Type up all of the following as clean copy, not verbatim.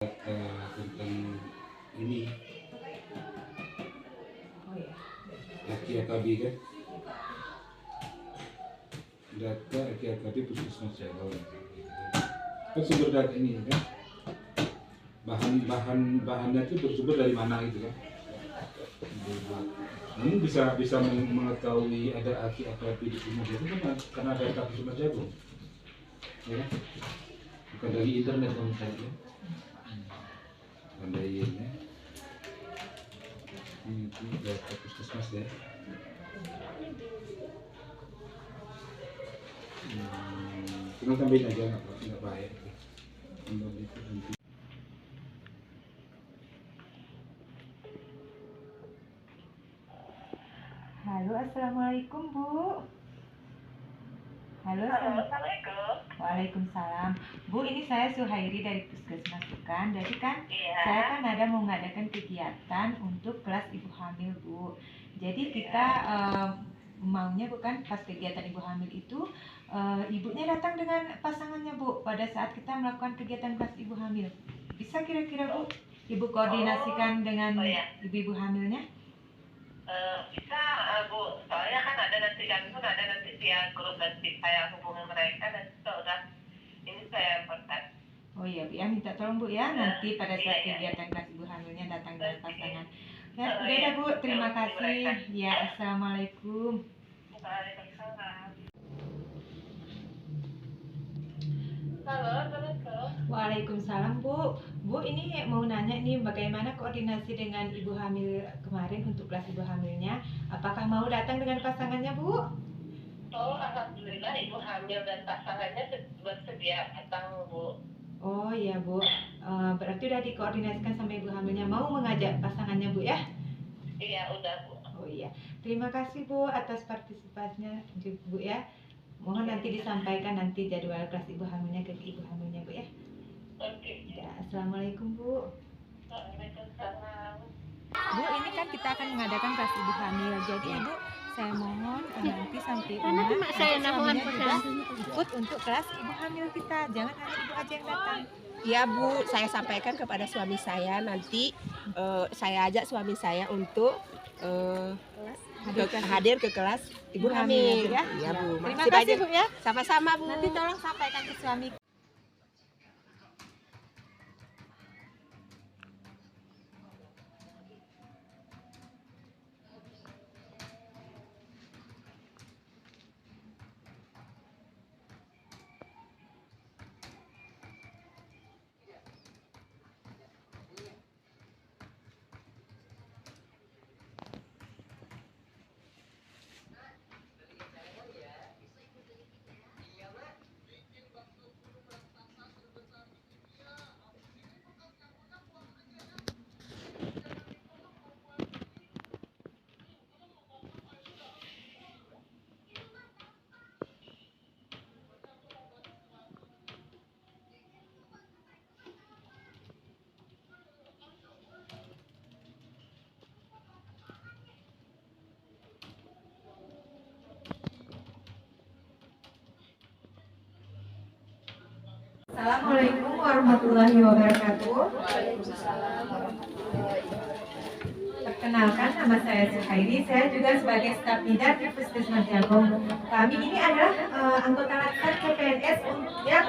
tentang ini Aki AKB kan, data Aki AKB Puskesmas Jawa kan sumber data ini kan, bahannya itu bersumber dari mana gitu kan. Namun bisa mengetahui ada Aki AKB di Puskesmas itu kan karena data Puskesmas Jawa ya kan? Bukan dari internet kalau misalnya bukan dari internet. Ini data Puskesmas ya. Tinggal tambahin aja nggak bahaya. Halo, assalamualaikum Bu. Halo, Assalamualaikum. Waalaikumsalam. Bu, ini saya Suhairi dari Puskesmas bukan? Jadi kan Iya. saya kan ada mau mengadakan kegiatan untuk kelas ibu hamil Bu. Jadi kita maunya bukan pas kegiatan ibu hamil itu ibunya datang dengan pasangannya Bu pada saat kita melakukan kegiatan kelas ibu hamil. Bisa kira-kira Bu Ibu koordinasikan dengan ibu-ibu hamilnya? Bisa Bu, soalnya kan ada nanti via grup nanti saya hubungi mereka dan udah ini saya kontak. Oh iya Bu ya, minta tolong Bu ya nanti pada saat kegiatan kelas ibu hamilnya datang dengan pasangan. Ya, udah dah Bu, terima kasih. Ya, assalamualaikum. Waalaikumsalam. Halo, Assalamualaikum. Waalaikumsalam Bu. Bu, ini mau nanya nih bagaimana koordinasi dengan ibu hamil kemarin untuk kelas ibu hamilnya? Apakah mau datang dengan pasangannya Bu? Oh, alhamdulillah ibu hamil dan pasangannya bersedia datang Bu. Oh iya Bu, berarti udah dikoordinasikan sama ibu hamilnya mau mengajak pasangannya Bu ya? Iya, udah Bu. Oh iya, terima kasih Bu atas partisipasinya Bu ya. Mohon nanti disampaikan nanti jadwal kelas ibu hamilnya ke ibu hamilnya Bu ya. Oke. Ya, assalamualaikum Bu. Waalaikumsalam. Bu, ini kan kita akan mengadakan kelas ibu hamil. Jadi Ibu, saya mohon nanti sampai suaminya juga ikut untuk kelas ibu hamil kita. Jangan hanya Ibu aja yang datang. Ya Bu, saya sampaikan kepada suami saya nanti saya ajak suami saya untuk hadir ke kelas ibu hamil ya. Ya. Bu. Terima kasih Bu ya. Sama-sama Bu. Nanti tolong sampaikan ke suami. Assalamualaikum warahmatullahi wabarakatuh. Perkenalkan, nama saya Suhairi. Saya juga sebagai staf leader di Puskesmas Jagong. Kami ini adalah anggota laskar CPNS yang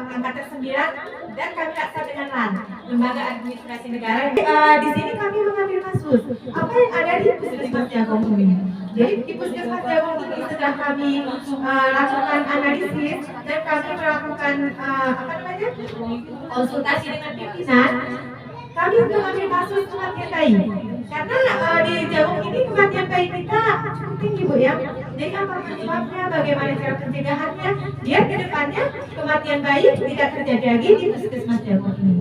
angkatan 9 dan kami laksar dengan LAN, Lembaga Administrasi Negara. Di sini kami mengambil kasus apa yang ada di Puskesmas Jagong ini. Jadi di Puskesmas Jagong ini sudah kami lakukan analisis dan kami melakukan konsultasi dengan pimpinan. Kami untuk ambil kasus kematian bayi karena di Jagong ini kematian bayi kita cukup tinggi Bu ya. Jadi apa penyebabnya, bagaimana cara pencegahannya biar ke depannya kematian bayi tidak terjadi lagi di Puskesmas Jagong ini.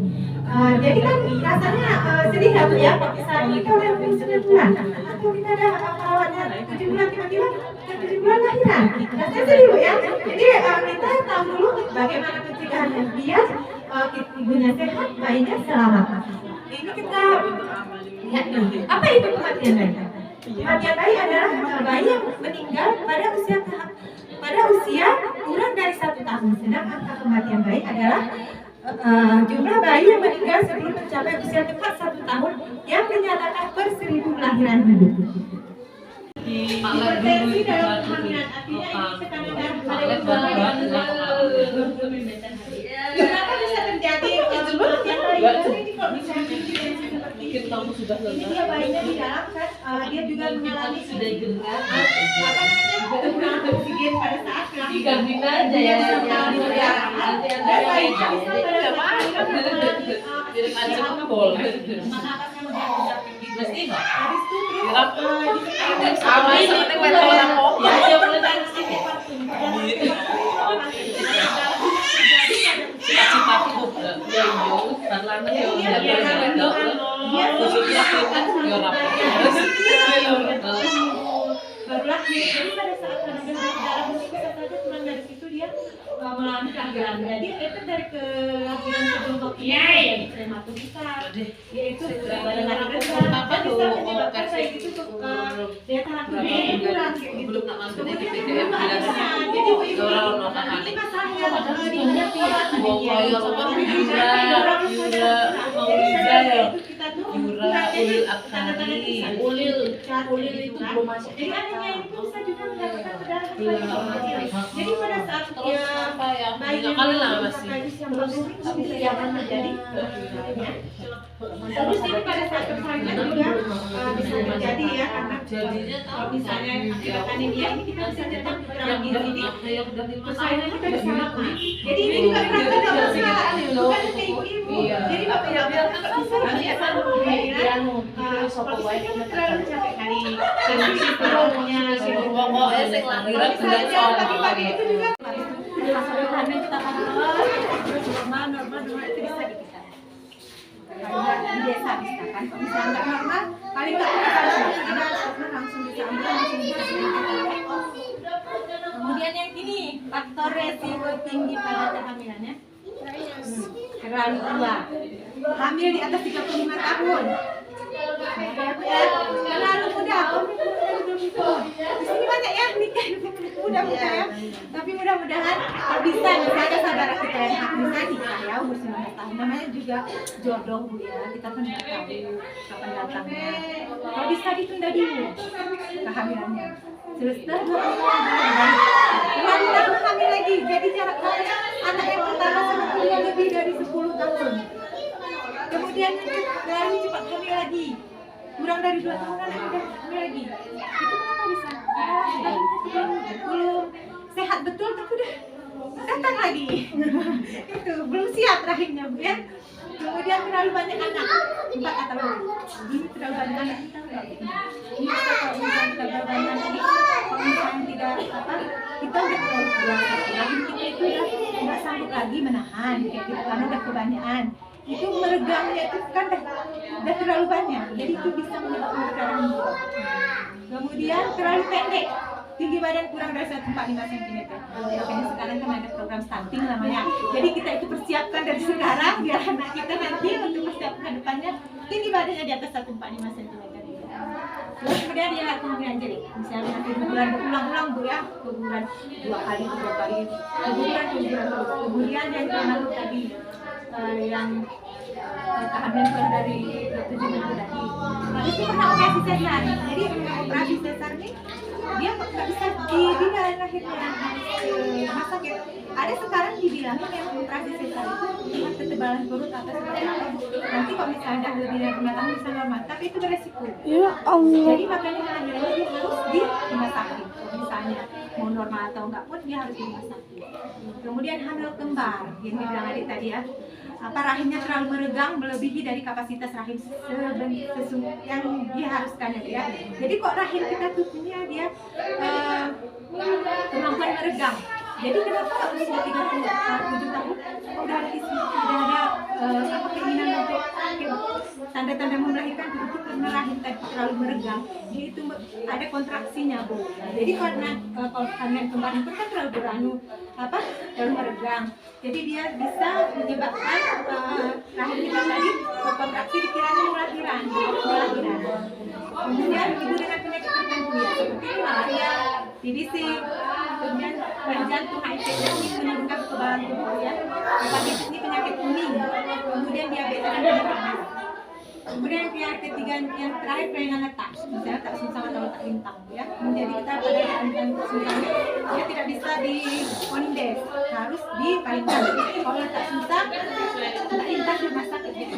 Jadi kan rasanya sedih ya Bu ya, misalnya kita udah 9 bulan atau kita ada perawatnya 7 bulan tiba-tiba 7 bulan lahiran. Rasanya sedih Bu ya. Jadi kita tahu dulu bagaimana pencegahannya biar ibunya sehat, bayinya selamat. Ini kita lihat nih, apa itu kematian bayi? Kematian bayi adalah bayi yang meninggal pada usia kurang dari 1 tahun. Sedang angka kematian bayi adalah jumlah bayi yang meninggal sebelum mencapai usia tepat 1 tahun yang dinyatakan per 1000 kelahiran hidup. Hipertensi dalam kehamilan artinya ini tekanan darah kenapa bisa terjadi kematian bayi? Karena ini kok bisa terjadi seperti ini dia bayinya di dalam kan dia juga mengalami kekurangan oksigen pada saat kelahiran aja ya dan bayinya bisa pada habis itu Sama seperti orang kopi aja boleh cita-cita tuh ya yo tarlana yo barulah jadi pada saat kandungan darah bisa saja cuma dari situ dia mengalami kelahiran. Jadi itu dari kelahiran sebelum waktunya yang prematur besar, yaitu pada kelahiran apa bisa menyebabkan kayak gitu tuh daya tahan tubuhnya kurang kayak gitu. belum nak masuknya di PDM Jadi ini masalahnya adalah di Pokoknya apa ulil itu belum masuk. Jadi anehnya ini pun bisa juga mendapatkan pendarahan. Jadi pada saat dia bayinya kali lah masih. yang belum terjadi. Terus ini pada saat persalinan juga bisa terjadi ya karena kalau misalnya akibat anemia ini kita bisa cetak kekurangan gizi ini. Persalinan kita bisa lama. Jadi ini juga kita tidak bisa bukan hanya ibu-ibu. Jadi bapak ibu kita bisa prosesnya terlalu capek kali. Kondisi perutnya, Pokoknya sing lahiran bulan pagi-pagi itu juga masalah hamil kita kan normal itu bisa dipisah. Kalau di desa bisa kan, kalau misalnya nggak normal, paling nggak kita langsung bisa ambil langsung bisa. Kemudian yang ini faktor resiko tinggi pada kehamilannya terlalu tua, hamil di atas 35 tahun. Terlalu muda, di sini banyak ya nikah muda-muda ya. Tapi mudah-mudahan kalau bisa misalnya saudara kita yang bisa nikah ya umur 19 tahun, namanya juga jodoh Bu ya. Kita kan nggak tahu kapan datangnya. Kalau bisa ditunda dulu kehamilannya. Selesai mudah-mudahan hamil lagi. Jadi jarak anak yang pertama sebetulnya lebih dari 10 tahun. Kemudian terlalu cepat hamil lagi, kurang dari 2 tahun anak udah hamil lagi. Itu kenapa bisa? Belum sehat betul tapi udah datang lagi. Itu belum siap rahimnya Bu ya. Kemudian terlalu banyak anak, 4 atau lebih. Ini terlalu banyak anak kita nggak? Ini bisa kalau misalnya terlalu banyak ini, kalau misalnya tidak kita udah terlalu biasa. Rahim kita itu udah nggak sanggup lagi menahan kayak gitu karena udah kebanyakan. Itu meregangnya itu kan udah terlalu banyak, jadi itu bisa menyebabkan darah murah. Kemudian terlalu pendek, tinggi badan kurang dari 145 cm. Makanya sekarang kan ada program stunting namanya. Jadi kita itu persiapkan dari sekarang biar anak kita nanti untuk persiapkan depannya tinggi badannya di atas 145 cm. Terus kemudian dia kehamilan jadi, misalnya nanti bulan berulang-ulang Bu ya, bulan 2 kali, 3 kali, bulan terus. Kemudian yang termasuk tadi yang kehamilan kurang dari 7 minggu tadi. Itu pernah operasi sesar. Jadi operasi sesar ini dia nggak bisa dibilang lahirnya rumah sakit. Ada sekarang dibilangin yang operasi sesar itu cuma ketebalan perut atau seperti apa. Nanti kalau misalnya dah lebih dari 5 tahun bisa normal, tapi itu beresiko. Ya Allah. Jadi makanya kehamilan dia harus di rumah sakit. Misalnya mau normal atau enggak pun dia harus di rumah sakit. Kemudian hamil kembar, yang dibilang adik tadi ya. Rahimnya terlalu meregang melebihi dari kapasitas rahim yang diharuskan ya. Jadi kok rahim kita tuh punya dia kemampuan meregang. Jadi kenapa kalau sudah 7 tahun udah ada istri, udah ada keinginan untuk tanda-tanda melahirkan itu karena rahim tadi terlalu meregang, jadi itu ada kontraksinya Bu. Jadi karena kalau kalian kemarin itu kan terlalu terlalu meregang, jadi dia bisa menyebabkan rahim kita tadi berkontraksi dikiranya melahiran. Kemudian ibu dengan penyakit tertentu ya seperti malaria, TBC, kemudian jantung, HIV ini menurunkan kekebalan tubuh ya. Hepatitis ini penyakit kuning, kemudian diabetes dan diabetes. Kemudian yang ketiga, yang terakhir kelainan letak, misalnya tak sungsang atau letak lintang ya. Menjadi kita pada kelainan sungsang dia tidak bisa di ondes, harus di palingkan. Kalau letak sungsang, letak lintang di rumah sakit gitu.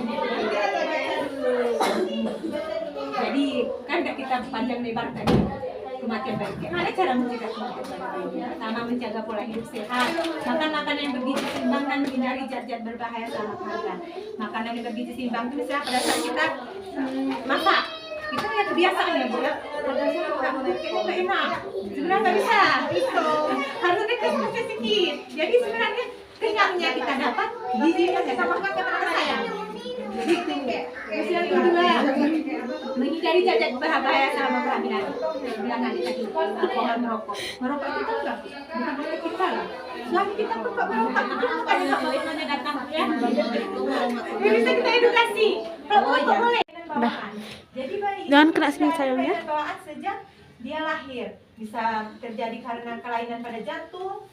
Jadi kan kita panjang lebar tadi kematian bayi. Gimana cara mencegah kematian bayi? Pertama, menjaga pola hidup sehat, makan makanan yang bergizi seimbang dan menghindari zat-zat berbahaya selama kehamilan. Makanan yang bergizi seimbang itu misalnya pada saat kita masak, kita ya kebiasaan ya Bu ya. Rasanya kok nggak enak. Sebenarnya nggak bisa. Itu harusnya kita sedikit. Jadi sebenarnya kenyangnya kita dapat, gizinya kita makan kepada sayang. Jadi terus yang kedua, menghindari zat-zat berbahaya selama kehamilan. Bilang tadi alkohol, merokok itu kan enggak, bukan boleh kita lah. Suami kita tuh nggak merokok, kenapa dia nggak boleh nanya datang ya? Jadi bisa kita edukasi. Kalau merokok boleh. Jadi bayi Jangan kena sini sayangnya. bawaan sejak dia lahir, bisa terjadi karena kelainan pada jantung,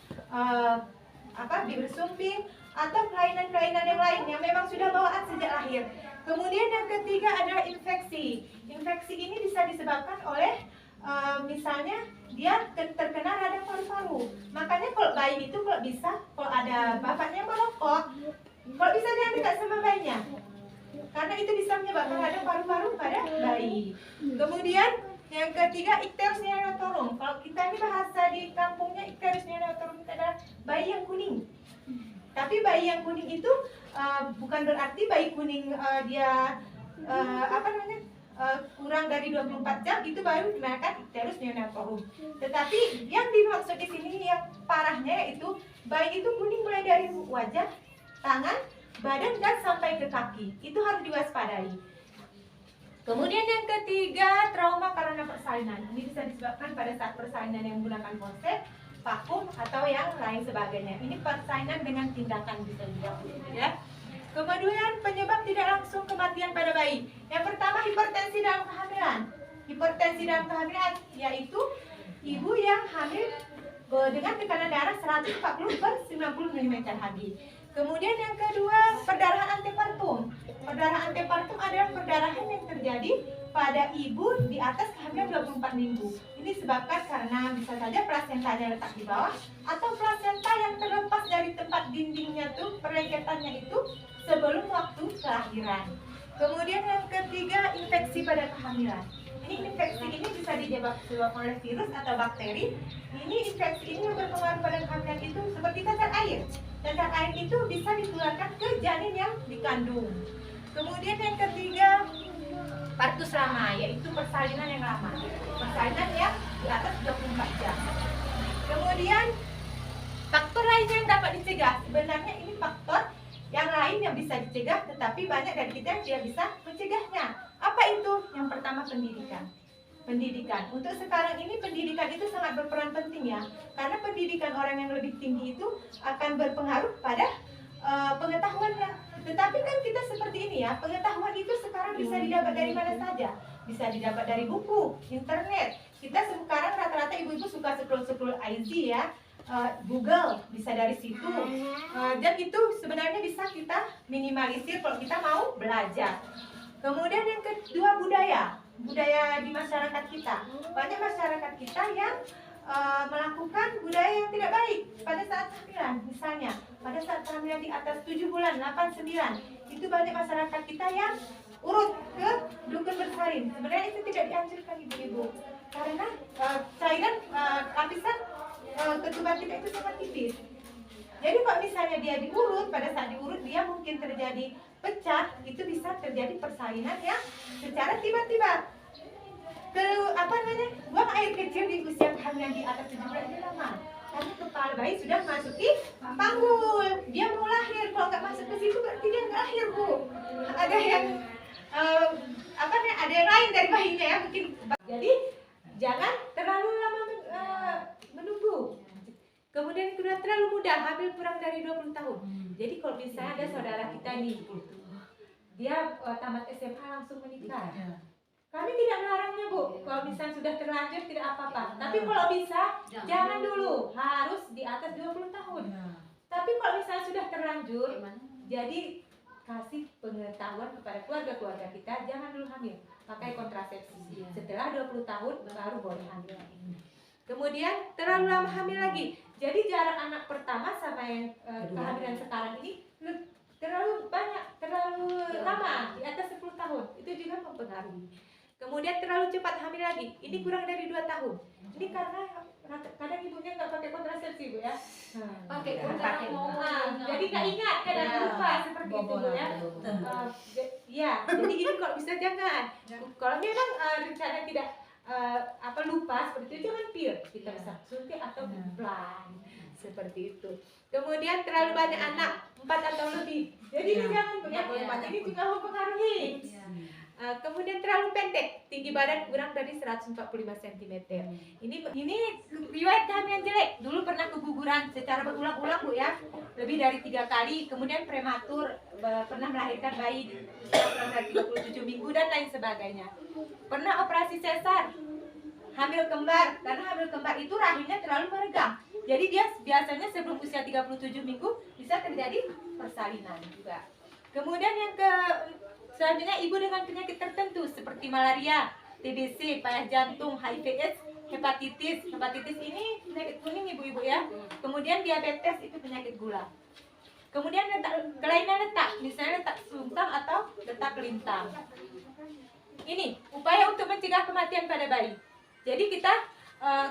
bibir sumbing, atau kelainan-kelainan yang lain yang memang sudah bawaan sejak lahir. Kemudian yang ketiga adalah infeksi. Infeksi ini bisa disebabkan oleh misalnya dia terkena radang paru-paru. Makanya kalau bayi itu kalau bisa, kalau ada bapaknya merokok, kalau bisa jangan dekat sama bayinya, karena itu bisa menyebabkan radang paru-paru pada bayi. Kemudian yang ketiga, Icterus neonatorum. Kalau kita ini bahasa di kampungnya, Icterus neonatorum itu adalah bayi yang kuning. Tapi bayi yang kuning itu bukan berarti bayi kuning dia kurang dari 24 jam itu baru dinamakan Icterus neonatorum. Tetapi yang dimaksud di sini yang parahnya yaitu bayi itu kuning mulai dari wajah, tangan, badan dan sampai ke kaki. Itu harus diwaspadai. Kemudian yang ketiga, trauma karena persalinan. Ini bisa disebabkan pada saat persalinan yang menggunakan konsep, vakum atau yang lain sebagainya. Ini persalinan dengan tindakan bisa juga ya. Kemudian penyebab tidak langsung kematian pada bayi. Yang pertama, hipertensi dalam kehamilan. Hipertensi dalam kehamilan yaitu ibu yang hamil dengan tekanan darah 140/90 mm3. Kemudian yang kedua, perdarahan antepartum. Perdarahan antepartum adalah perdarahan yang terjadi pada ibu di atas kehamilan 24 minggu. Ini disebabkan karena bisa saja plasentanya letak di bawah atau plasenta yang terlepas dari tempat dindingnya tuh, perlengketannya itu sebelum waktu kelahiran. Kemudian yang ketiga, infeksi pada kehamilan. Ini infeksi ini bisa disebabkan oleh virus atau bakteri. Ini infeksi ini yang berpengaruh pada kehamilan itu seperti cacar air. Cacar air itu bisa ditularkan ke janin yang dikandung. Kemudian yang ketiga, partus lama, yaitu persalinan yang lama. Persalinan yang di atas 24 jam. Kemudian faktor lainnya yang dapat dicegah. Sebenarnya ini faktor yang lain yang bisa dicegah, tetapi banyak dari kita yang tidak bisa mencegahnya. Apa itu? Yang pertama, pendidikan. Pendidikan. Untuk sekarang ini pendidikan itu sangat berperan penting ya. Karena pendidikan orang yang lebih tinggi itu akan berpengaruh pada pengetahuannya. Tetapi kan kita seperti ini ya, pengetahuan itu sekarang bisa didapat dari mana saja. Bisa didapat dari buku, internet. Kita sekarang rata-rata ibu-ibu suka scroll-scroll IG ya. Google bisa dari situ, dan itu sebenarnya bisa kita minimalisir kalau kita mau belajar. Kemudian yang kedua, budaya di masyarakat kita. Banyak masyarakat kita yang melakukan budaya yang tidak baik pada saat kehamilan. Misalnya pada saat kehamilan di atas 7 bulan, 8, 9, itu banyak masyarakat kita yang urut ke dukun bersalin. Sebenarnya itu tidak dianjurkan ibu-ibu karena cairan lapisan ketuban kita itu sangat tipis. Jadi kalau misalnya dia diurut, pada saat diurut dia mungkin terjadi pecah, itu bisa terjadi persalinan yang secara tiba-tiba. Buang air kecil di usia kehamilan di atas 7 bulan itu lama. Karena kepala bayi sudah memasuki panggul, dia mau lahir. Kalau nggak masuk ke situ berarti dia nggak lahir, Bu. Ada yang ada yang lain dari bayinya ya mungkin. Jadi jangan terlalu lama menunggu. Kemudian kedua, terlalu muda, hamil kurang dari 20 tahun. Jadi kalau misalnya ada saudara kita nih, dia tamat SMA langsung menikah. Kami tidak melarangnya, Bu. Kalau misalnya sudah terlanjur tidak apa-apa. Tapi kalau bisa, jangan dulu. Harus di atas atas 20 tahun. Tapi kalau misalnya sudah terlanjur, jadi kasih pengetahuan kepada keluarga-keluarga kita, jangan dulu hamil, pakai kontrasepsi. Setelah 20 tahun baru boleh hamil. Kemudian terlalu lama hamil lagi. Jadi jarak anak pertama sama yang kehamilan sekarang ini terlalu banyak, terlalu lama, di atas 10 tahun. Itu juga mempengaruhi. Kemudian terlalu cepat hamil lagi. Ini kurang dari 2 tahun. Ini karena kadang ibunya nggak pakai kontrasepsi, Bu ya. Pakai Jadi nggak ingat, kadang lupa seperti itu, Bu ya. Ya, jadi ini kalau bisa jangan. Kalau memang rencana tidak lupa seperti itu, jangan pil, kita bisa suntik atau implan seperti itu. Kemudian terlalu banyak anak, 4 atau lebih. Jadi ini jangan, Bu ya. Ini juga mempengaruhi. Kemudian terlalu pendek, tinggi badan kurang dari 145 cm. Ini riwayat kehamilan jelek. Dulu pernah keguguran secara berulang-ulang, Bu ya, lebih dari 3 kali. Kemudian prematur, pernah melahirkan bayi usia kurang dari 37 minggu dan lain sebagainya. Pernah operasi sesar, hamil kembar. Karena hamil kembar itu rahimnya terlalu meregang. Jadi dia biasanya sebelum usia 37 minggu bisa terjadi persalinan juga. Kemudian yang selanjutnya ibu dengan penyakit tertentu seperti malaria, TBC, payah jantung, HIV/AIDS, hepatitis. Hepatitis ini penyakit kuning, ibu-ibu ya. Kemudian diabetes, itu penyakit gula. Kemudian kelainan letak, misalnya letak sungsang atau letak lintang. Ini upaya untuk mencegah kematian pada bayi. Jadi kita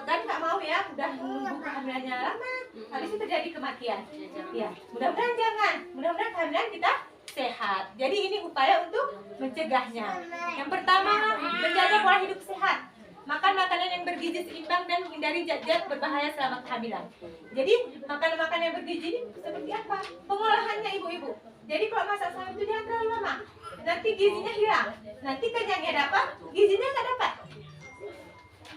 kan nggak mau ya, udah menunggu kehamilannya lama, habis itu terjadi kematian. Ya, mudah-mudahan jangan. Mudah-mudahan kehamilan kita sehat. Jadi ini upaya untuk mencegahnya. Yang pertama, menjaga pola hidup sehat. Makan makanan yang bergizi seimbang dan hindari zat-zat berbahaya selama kehamilan. Jadi makanan-makanan yang bergizi ini seperti apa? Pengolahannya, ibu-ibu. Jadi kalau masak sayur itu jangan terlalu lama. Nanti gizinya hilang. Nanti kenyangnya dapat, gizinya nggak dapat.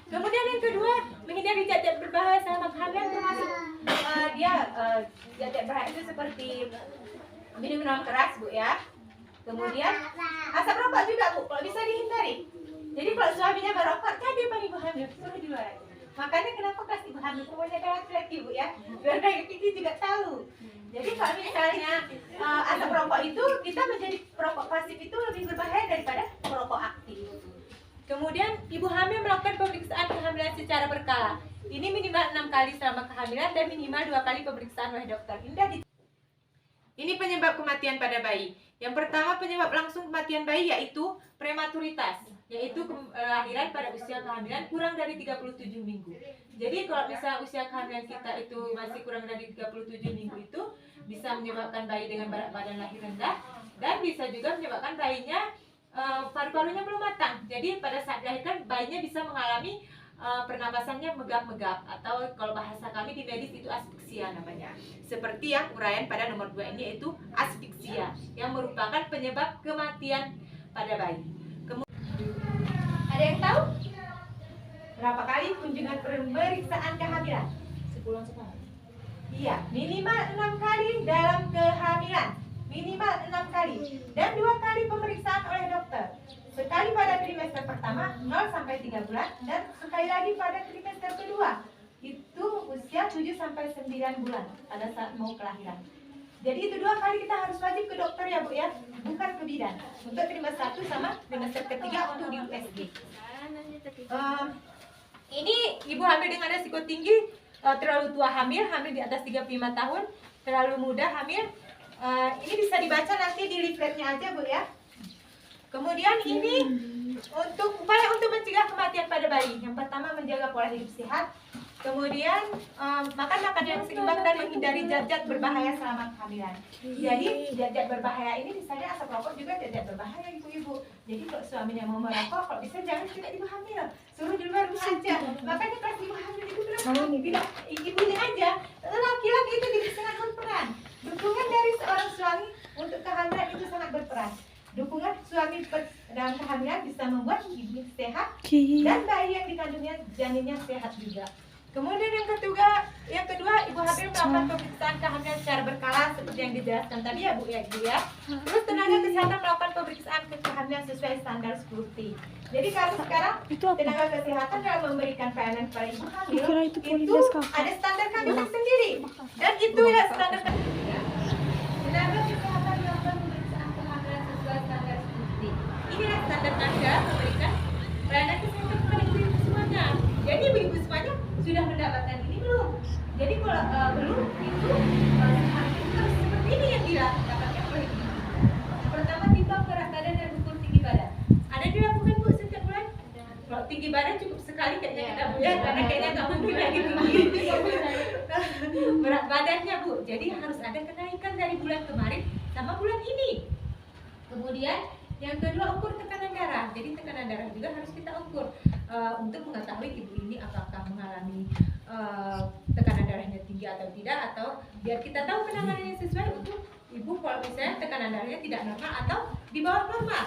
Kemudian yang kedua, menghindari zat-zat berbahaya selama kehamilan, termasuk zat-zat berbahaya itu seperti minum keras, Bu ya. Kemudian asap rokok juga, Bu, kalau bisa dihindari. Jadi kalau suaminya merokok, kan dia ibu hamil, suruh di luar. Makanya kenapa kelas ibu hamil semuanya laki-laki, Bu ya, biar diabetes juga tahu. Jadi kalau misalnya asap rokok itu, kita menjadi perokok pasif itu lebih berbahaya daripada perokok aktif. Kemudian ibu hamil melakukan pemeriksaan kehamilan secara berkala. Ini minimal 6 kali selama kehamilan dan minimal 2 kali pemeriksaan oleh dokter. Ini penyebab kematian pada bayi. Yang pertama, penyebab langsung kematian bayi yaitu prematuritas, yaitu kelahiran pada usia kehamilan kurang dari 37 minggu. Jadi kalau misalnya usia kehamilan kita itu masih kurang dari 37 minggu, itu bisa menyebabkan bayi dengan berat badan lahir rendah, dan bisa juga menyebabkan bayinya paru-parunya belum matang. Jadi pada saat dilahirkan bayinya bisa mengalami pernapasannya megap-megap, atau kalau bahasa kami di medis itu asfiksia namanya. Seperti yang uraian pada nomor 2 ini, yaitu asfiksia yang merupakan penyebab kematian pada bayi. Ada yang tahu berapa kali kunjungan pemeriksaan kehamilan? 10 sekali. Iya, minimal 6 kali dalam kehamilan. Minimal 6 kali. Dan 2 kali pemeriksaan oleh dokter. Sekali pada trimester pertama 0 sampai 3 bulan, dan sekali lagi pada trimester kedua. Itu usia 7 sampai 9 bulan pada saat mau kelahiran. Jadi itu 2 kali kita harus wajib ke dokter ya, Bu ya, bukan ke bidan. Untuk trimester 1 sama trimester ketiga untuk di USG. Ini ibu hamil dengan resiko tinggi, terlalu tua hamil di atas 35 tahun, terlalu muda hamil. Ini bisa dibaca nanti di leafletnya aja, Bu ya. Kemudian ini untuk upaya untuk mencegah kematian pada bayi. Yang pertama, menjaga pola hidup sehat. Kemudian makan makanan yang seimbang dan menghindari zat-zat berbahaya selama kehamilan. Jadi zat-zat berbahaya ini misalnya asap rokok juga zat-zat berbahaya, ibu-ibu. Jadi kalau suaminya mau merokok, kalau bisa jangan tidak ibu hamil, suruh di luar rumah aja. Makanya pas ibu hamil itu tidak ibunya aja, laki-laki itu juga sangat berperan. Dukungan dari seorang suami untuk kehamilan itu sangat berperan. Dukungan suami dalam kehamilan bisa membuat ibu sehat dan bayi yang dikandungnya janinnya sehat juga. Kemudian yang kedua, ibu hamil melakukan pemeriksaan kehamilan secara berkala seperti yang dijelaskan tadi ya, Bu ya, Ibu ya. Terus tenaga kesehatan melakukan pemeriksaan kehamilan sesuai standar 10T. Jadi kalau sekarang tenaga kesehatan dalam memberikan pelayanan kepada ibu hamil itu ada standar kehamilan sendiri. itu ya standar. Tenaga kesehatan melakukan pemeriksaan kehamilan sesuai standar SPUSTI. Inilah standar Anda memberikan pelayanan kesehatan kepada ibu-ibu semuanya. Jadi ibu-ibu semuanya sudah mendapatkan ini belum? Jadi kalau belum itu harus seperti ini yang didapatkan oleh ibu. Pertama, timbang berat badan dan ukur tinggi badan. Ada dilakukan Bu setiap bulan? Kalau tinggi badan cukup sekali kayaknya kita Bu ya, karena kayaknya nggak mungkin lagi tinggi. Berat badannya Bu, jadi harus ada kenaikan dari bulan kemarin sama bulan ini. Kemudian yang kedua, ukur tekanan darah. Jadi tekanan darah juga harus kita ukur untuk mengetahui ibu ini apakah mengalami tekanan darahnya tinggi atau tidak, atau biar kita tahu penanganannya sesuai untuk ibu kalau misalnya tekanan darahnya tidak normal atau di bawah normal.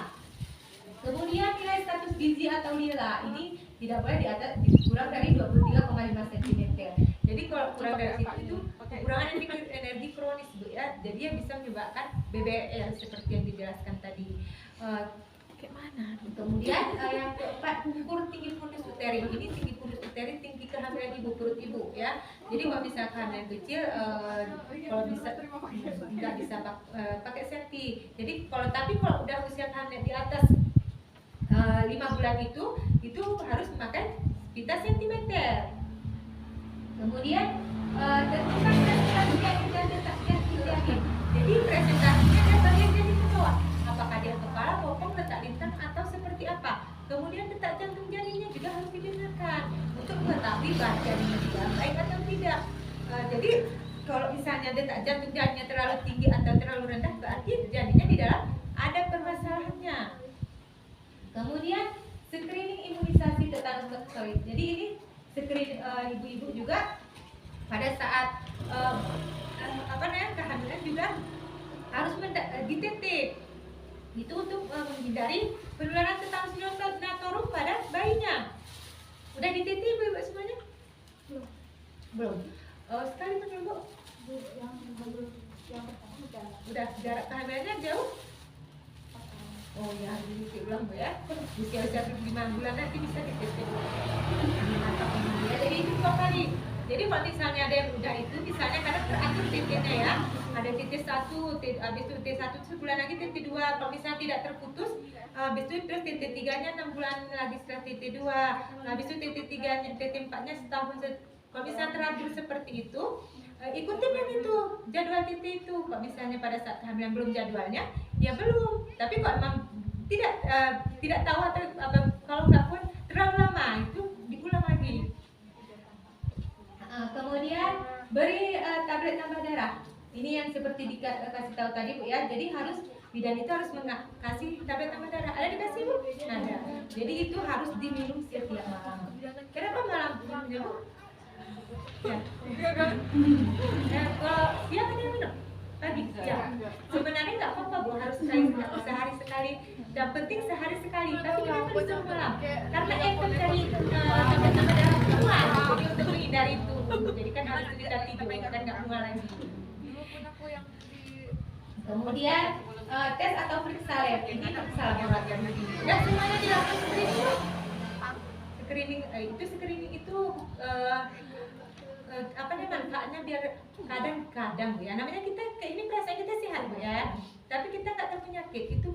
Kemudian nilai status gizi atau lila ini tidak boleh di atas kurang dari 23,5 cm. Jadi kalau kurang dari situ itu kekurangan energi kronis Bu ya. Jadi yang bisa menyebabkan BBL seperti yang dijelaskan tadi. Kemudian yang keempat, ukur tinggi fundus uterin. Ini tinggi fundus uterin, tinggi kehamilan ibu, perut ibu ya. Jadi kalau misalkan yang kecil kalau bisa nggak bisa pakai safety. Jadi kalau udah usia kehamilan di atas 5 bulan itu harus memakai pita sentimeter. Kemudian tentukan presentasi dan detak jantung. Jadi presentasinya ada bagian jadi ke bawah. Apakah dia kepala, bokong, letak lintang atau seperti apa? Kemudian detak jantung janinnya juga harus didengarkan untuk mengetahui bahwa janinnya tidak baik atau tidak. Jadi kalau misalnya detak jantung janinnya terlalu tinggi atau terlalu rendah, berarti janinnya di dalam ada permasalahannya. Kemudian screening imunisasi tetanus toksoid. Jadi ini screen ibu-ibu juga pada saat kehamilan juga harus dititip. Itu untuk menghindari penularan tetanus neonatal pada bayinya. Udah dititip ibu-ibu semuanya? Belum. Sekali belum Bu? Yang pertama udah jarak kehamilannya jauh? Oh ya, dititip ulang Bu ya. Usia 5 bulan nanti bisa dititip. Jadi itu 2 kali. Jadi kalau misalnya ada yang udah itu, misalnya karena teratur titiknya ya, ada titik 1, habis itu titik 1 sebulan lagi titik 2. Kalau misalnya tidak terputus, habis itu terus titik 3-nya 6 bulan lagi setelah titik 2. Habis itu titik 3-nya, titik 4-nya setahun. Kalau misalnya teratur seperti itu, ikutin yang itu, jadwal titik itu. Kalau misalnya pada saat kehamilan belum jadwalnya, ya belum. Tapi kalau memang tidak tahu atau apa, kalau nggak pun terlalu lama, itu diulang lagi. Kemudian beri tablet tambah darah. Ini yang seperti dikasih tahu tadi Bu ya. Jadi harus bidan itu harus kasih tablet tambah darah. Ada dikasih Bu? Ada. Jadi itu harus diminum setiap malam. Kenapa malam minumnya Bu? Ya. Kalau siang ada yang minum? Pagi? Ya. Sebenarnya nggak apa-apa Bu, harus sehari sekali. Dan penting sehari sekali. Tapi kenapa disuruh malam? Karena efek dari tablet tambah darah kuat. Jadi untuk menghindari itu. Jadi kan harus kita tidur kan nggak mual lagi. Kemudian tes atau periksa lab. Ini periksa laboratorium begini. Dan semuanya dilakukan screening. Screening itu apa nih manfaatnya biar kadang-kadang Bu ya. Namanya kita ini perasaan kita sehat Bu ya. Tapi kita nggak tahu penyakit itu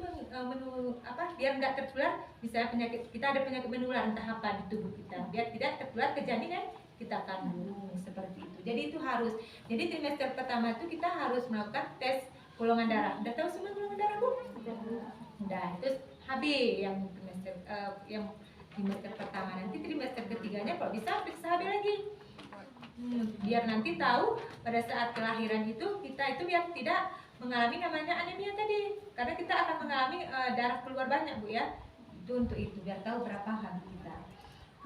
biar nggak tertular. Misalnya penyakit kita ada penyakit menular entah apa di tubuh kita. Biar tidak tertular ke janin yang kita kandung seperti itu. Jadi itu harus. Jadi trimester pertama itu kita harus melakukan tes golongan darah. Udah tahu semua golongan darah Bu? Udah. Terus HB yang trimester pertama. Nanti trimester ketiganya kalau bisa periksa HB lagi. Biar nanti tahu pada saat kelahiran itu kita itu biar tidak mengalami namanya anemia tadi. Karena kita akan mengalami darah keluar banyak Bu ya. Itu untuk itu biar tahu berapa HB kita.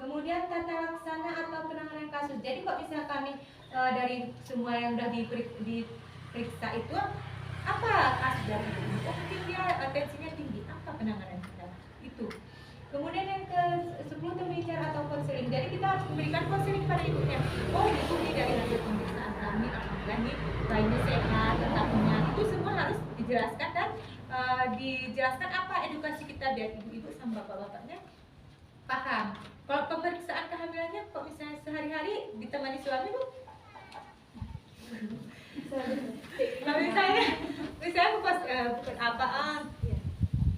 Kemudian tata laksana atau penanganan kasus. Jadi kok bisa kami dari semua yang sudah diperiksa itu apa kasus dari ini? Oh mungkin dia tensinya tinggi. Apa penanganan kita? Itu. Kemudian yang ke-10 pembicaraan atau konseling. Jadi kita harus memberikan konseling pada ibunya. Oh ibu ini dari hasil pemeriksaan kami, alhamdulillah nih bayinya sehat, tetapnya. Itu semua harus dijelaskan dan dijelaskan apa edukasi kita biar ibu-ibu sama bapak-bapaknya paham. Kalau pemeriksaan kehamilannya kok misalnya sehari-hari ditemani suami Bu? Kalau misalnya aku pas bukan apaan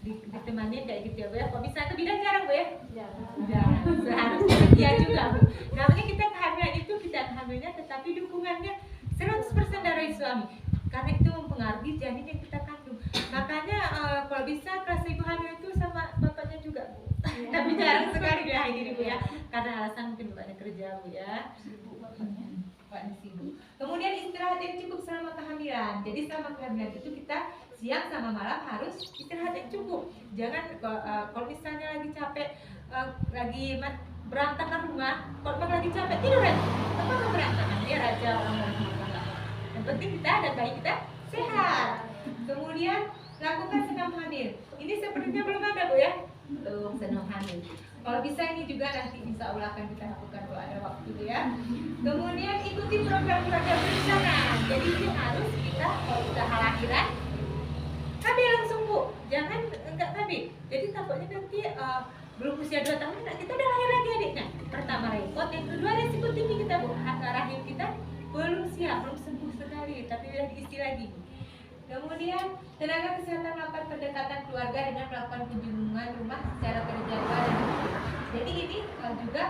ditemani kayak gitu ya Bu ya. Kok misalnya ke bidan jarang Bu ya? Jarang. Seharusnya iya juga Bu. Namanya kita kehamilan itu kita hamilnya tetapi dukungannya 100% dari suami. Karena itu mempengaruhi janin yang kita kandung. Makanya kalau bisa kelas ibu hamil itu sama bapaknya juga Bu. Tapi jarang sekali dia hadir Bu ya. Karena alasan mungkin bapaknya kerja Bu ya. Bapaknya sibuk. Kemudian istirahat yang cukup selama kehamilan. Jadi selama kehamilan itu kita siang sama malam harus istirahat yang cukup. Jangan kalau misalnya lagi capek, lagi berantakan rumah, kalau memang lagi capek tidur aja. Apa nggak berantakan? Biar aja orang ngomong. Yang penting kita dan bayi kita sehat. Kemudian lakukan senam hamil. Ini sepertinya belum ada Bu ya? Belum senam hamil. Kalau bisa ini juga nanti insya Allah akan kita lakukan kalau ada waktu ya. Kemudian ikuti program keluarga berencana. Jadi ini harus kita kalau sudah lahiran KB langsung Bu, jangan enggak KB. Jadi takutnya nanti belum usia 2 tahun nah kita udah lahir lagi adiknya. Pertama repot, yang kedua resiko tinggi kita Bu, rahim kita belum siap, belum sembuh sekali, tapi udah diisi lagi. Kemudian tenaga kesehatan melakukan pendekatan keluarga dengan melakukan kunjungan rumah secara terjadwal. Jadi ini juga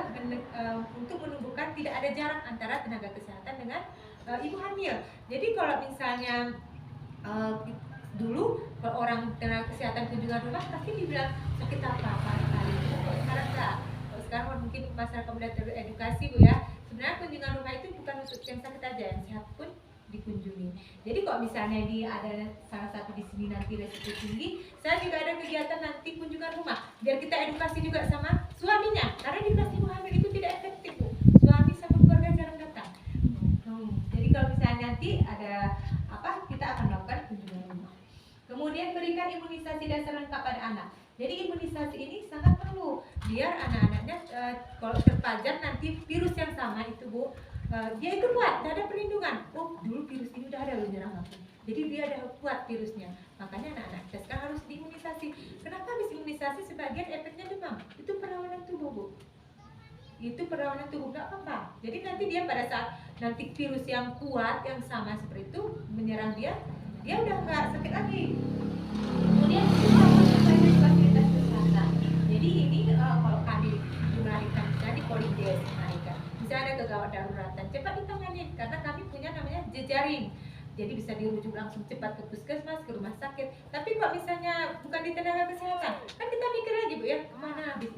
untuk menumbuhkan tidak ada jarak antara tenaga kesehatan dengan ibu hamil. Jadi kalau misalnya dulu kalau orang tenaga kesehatan kunjungan rumah pasti dibilang sakit apa kali. Kalau sekarang enggak. Kalau sekarang mungkin masyarakat sudah teredukasi Bu ya. Sebenarnya kunjungan rumah itu bukan untuk yang sakit aja, yang sehat pun dikunjungi. Jadi kalau misalnya ada salah satu di sini nanti resiko tinggi, saya juga ada kegiatan nanti kunjungan rumah. Biar kita edukasi juga sama suaminya. Karena di kelas ibu hamil itu tidak efektif Bu. Suami sama keluarga jarang datang. Jadi kalau misalnya nanti ada apa, kita akan melakukan kunjungan rumah. Kemudian berikan imunisasi dasar lengkap pada anak. Jadi imunisasi ini sangat perlu biar anak-anaknya kalau terpajang nanti virus yang sama itu Bu, dia itu kuat, tidak ada perlindungan. Oh dulu virus ini udah ada menyerang aku. Jadi dia ada kuat virusnya. Makanya anak-anak kita sekarang harus diimunisasi. Kenapa habis imunisasi? Sebagian efeknya demam. Itu perlawanan tubuh Bu. Itu perlawanan tubuh nggak apa-apa. Jadi nanti dia pada saat nanti virus yang kuat yang sama seperti itu menyerang dia udah nggak sakit lagi. Kemudian fasilitas kesehatan. Jadi ini kalau kami melahirkan misalnya di Polides melahirkan, misalnya ada kegawat daruratan cepat ditangani karena kami punya namanya jejaring. Jadi bisa dirujuk langsung cepat ke puskesmas, ke rumah sakit. Tapi kalau misalnya bukan di tenaga kesehatan, kan kita mikir lagi Bu ya, kemana habis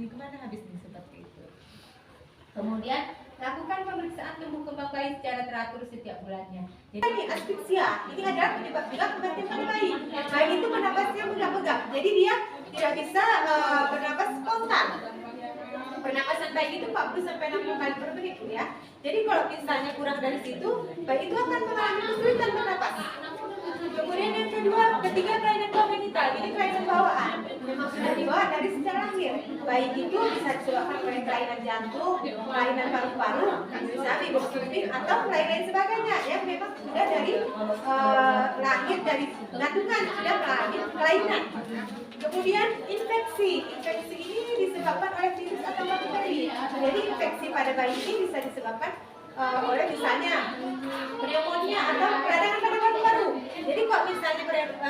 nih seperti itu. Kemudian lakukan pemeriksaan tumbuh kembang bayi secara teratur setiap bulannya. Jadi ini asfiksia, ini adalah penyebab juga kematian pada bayi. Bayi itu bernapasnya megap-megap, jadi dia tidak bisa bernapas spontan. Pernapasan bayi itu 40-60 kali per menit ya. Jadi kalau misalnya kurang dari situ, bayi itu akan mengalami kesulitan bernapas. Kemudian yang ketiga kelainan kongenital. Ini kelainan bawaan. Memang sudah dibawa dari sejak lahir. Baik itu bisa disebabkan oleh kelainan jantung, kelainan paru-paru, bisa hipoksufik atau lain-lain sebagainya yang memang sudah dari lahir dari kandungan sudah mengalami kelainan. Kemudian infeksi. Infeksi ini disebabkan oleh virus atau bakteri. Jadi infeksi pada bayi ini bisa disebabkan oleh misalnya pneumonia atau peradangan pada paru-paru. Jadi kalau misalnya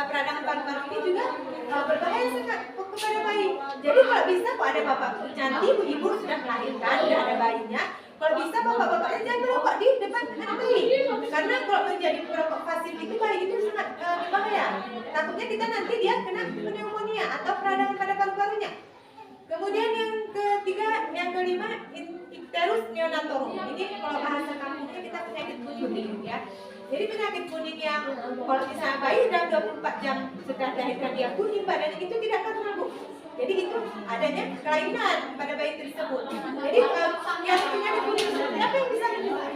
peradangan paru-paru ini juga berbahaya sangat kepada bayi. Jadi kalau bisa kalau ada bapak nanti ibu sudah melahirkan, sudah ada bayinya, kalau bisa bapak-bapaknya jangan merokok di depan anak bayi. Karena kalau menjadi perokok pasif itu bayi itu sangat berbahaya. Takutnya kita nanti dia kena pneumonia atau peradangan pada paru-parunya. Kemudian yang kelima, Icterus neonatorum. Ini kalau bahasa kampungnya kita penyakit kuning ya. Jadi penyakit kuning yang kalau misalnya bayi dalam 24 jam setelah dilahirkan dia kuning badannya itu tidak normal Bu. Jadi itu adanya kelainan pada bayi tersebut. Jadi yang penyakit kuning seperti apa yang bisa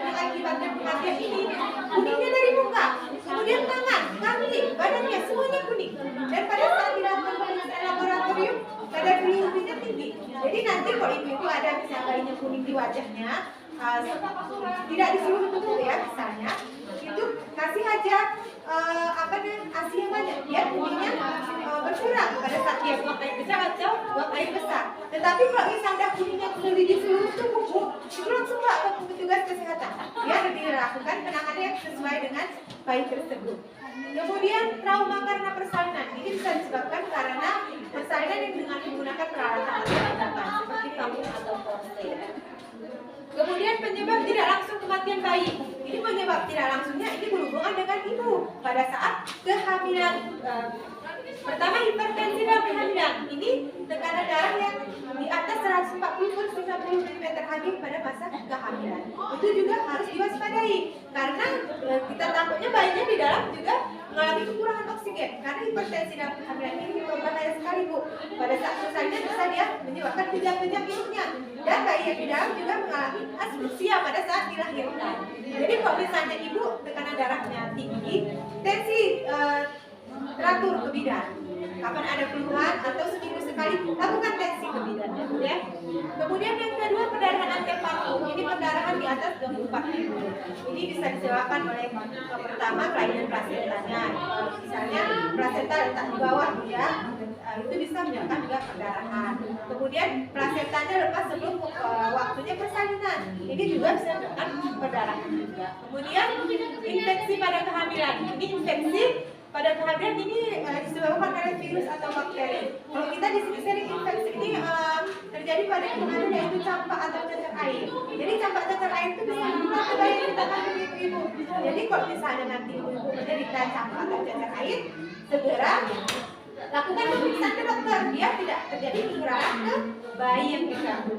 mengakibatkan kematian ini? Kuningnya dari muka, kemudian tangan, kaki, badannya semuanya kuning. Dan pada saat dilakukan pemeriksaan laboratorium kadar bilirubinnya tinggi. Jadi nanti kalau itu ada misalnya bayinya kuning di wajahnya, tidak di seluruh tubuh ya misalnya, itu kasih aja ASI yang banyak, ya kuningnya berkurang pada saat dia buang air besar atau buang air besar. Tetapi kalau misalnya kuningnya kembali di seluruh tubuh, itu langsung ke petugas kesehatan. Dia dilakukan penanganan yang sesuai dengan bayi tersebut. Kemudian trauma karena persalinan ini bisa disebabkan karena persalinan yang dengan menggunakan peralatan atau seperti tabung atau korset. Kemudian penyebab tidak langsung kematian bayi. Ini penyebab tidak langsungnya ini berhubungan dengan ibu pada saat kehamilan. Pertama, hipertensi dalam kehamilan. Ini tekanan darah yang di atas 140/90 mm3 pada masa kehamilan. Itu juga harus diwaspadai karena kita takutnya bayinya di dalam juga mengalami kekurangan oksigen karena hipertensi dalam kehamilan ini berbahaya sekali, Bu. Pada saat persalinan bisa dia menyebabkan kejang-kejang hidupnya dan bayi yang di dalam juga mengalami asfiksia pada saat dilahirkan. Jadi kalau misalnya ibu tekanan darahnya tinggi, tensi teratur ke bidan. Kapan ada keluhan atau seminggu sekali lakukan tensi ke bidan, ya. Kemudian yang kedua, perdarahan antepartum. Ini perdarahan di atas 24 minggu. Ini bisa disebabkan oleh pertama kelainan plasentanya. Misalnya plasenta letak di bawah, ya. Itu bisa menyebabkan juga perdarahan. Kemudian plasentanya lepas sebelum waktunya persalinan. Ini juga bisa menyebabkan perdarahan juga. Kemudian infeksi pada kehamilan. Ini infeksi pada kehamilan ini disebabkan oleh virus atau bakteri. Kalau kita di sini sering infeksi ini terjadi pada kehamilan yaitu campak atau cacar air. Jadi campak cacar air itu bisa menular ke bayi kita kandung ibu. Jadi kalau misalnya nanti ibu menderita campak atau cacar air, segera lakukan pemeriksaan ke dokter biar tidak terjadi penularan ke bayi yang dikandung.